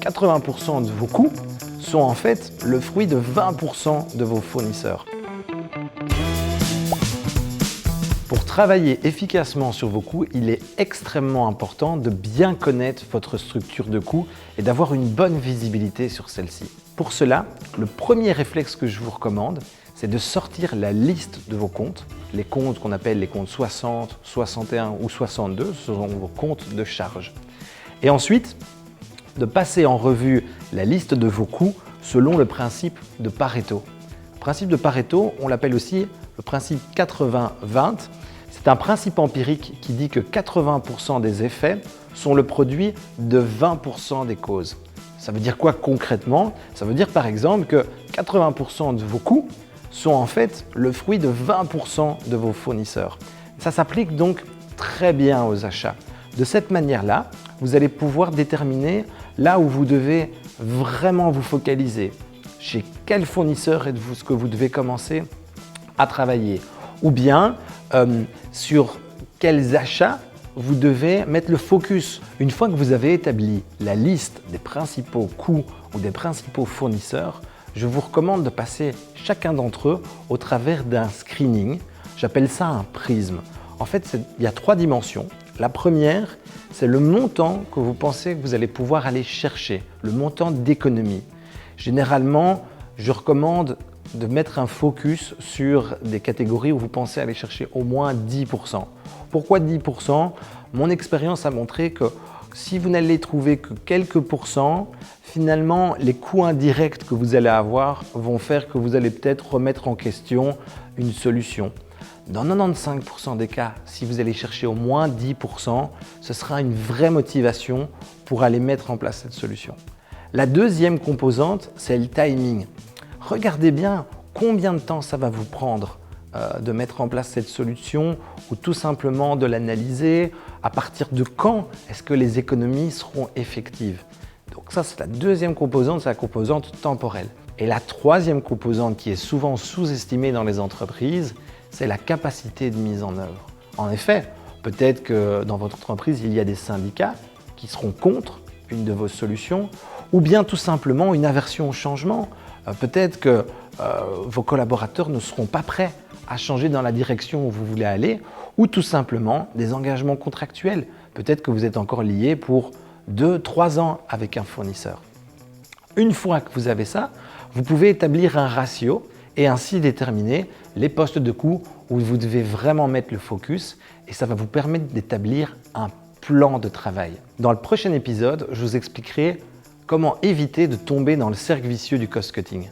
80% de vos coûts sont en fait le fruit de 20% de vos fournisseurs. Pour travailler efficacement sur vos coûts, il est extrêmement important de bien connaître votre structure de coûts et d'avoir une bonne visibilité sur celle-ci. Pour cela, le premier réflexe que je vous recommande, c'est de sortir la liste de vos comptes, les comptes qu'on appelle les comptes 60, 61 ou 62, ce sont vos comptes de charge. Et ensuite, de passer en revue la liste de vos coûts selon le principe de Pareto. Le principe de Pareto, on l'appelle aussi le principe 80-20. C'est un principe empirique qui dit que 80% des effets sont le produit de 20% des causes. Ça veut dire quoi concrètement? Ça veut dire par exemple que 80% de vos coûts sont en fait le fruit de 20% de vos fournisseurs. Ça s'applique donc très bien aux achats. De cette manière-là, vous allez pouvoir déterminer là où vous devez vraiment vous focaliser. Chez quel fournisseur êtes-vous que vous devez commencer à travailler? Ou bien sur quels achats vous devez mettre le focus. Une fois que vous avez établi la liste des principaux coûts ou des principaux fournisseurs, je vous recommande de passer chacun d'entre eux au travers d'un screening. J'appelle ça un prisme. En fait, il y a 3 dimensions. La première, c'est le montant que vous pensez que vous allez pouvoir aller chercher, le montant d'économie. Généralement, je recommande de mettre un focus sur des catégories où vous pensez aller chercher au moins 10%. Pourquoi 10%? Mon expérience a montré que si vous n'allez trouver que quelques pourcents, finalement, les coûts indirects que vous allez avoir vont faire que vous allez peut-être remettre en question une solution. Dans 95% des cas, si vous allez chercher au moins 10%, ce sera une vraie motivation pour aller mettre en place cette solution. La deuxième composante, c'est le timing. Regardez bien combien de temps ça va vous prendre de mettre en place cette solution ou tout simplement de l'analyser. À partir de quand est-ce que les économies seront effectives? Donc ça, c'est la deuxième composante, c'est la composante temporelle. Et la troisième composante qui est souvent sous-estimée dans les entreprises, c'est la capacité de mise en œuvre. En effet, peut-être que dans votre entreprise, il y a des syndicats qui seront contre une de vos solutions ou bien tout simplement une aversion au changement. Peut-être que vos collaborateurs ne seront pas prêts à changer dans la direction où vous voulez aller ou tout simplement des engagements contractuels. Peut-être que vous êtes encore lié pour 2-3 ans avec un fournisseur. Une fois que vous avez ça, vous pouvez établir un ratio et ainsi déterminer les postes de coûts où vous devez vraiment mettre le focus et ça va vous permettre d'établir un plan de travail. Dans le prochain épisode, je vous expliquerai comment éviter de tomber dans le cercle vicieux du cost-cutting.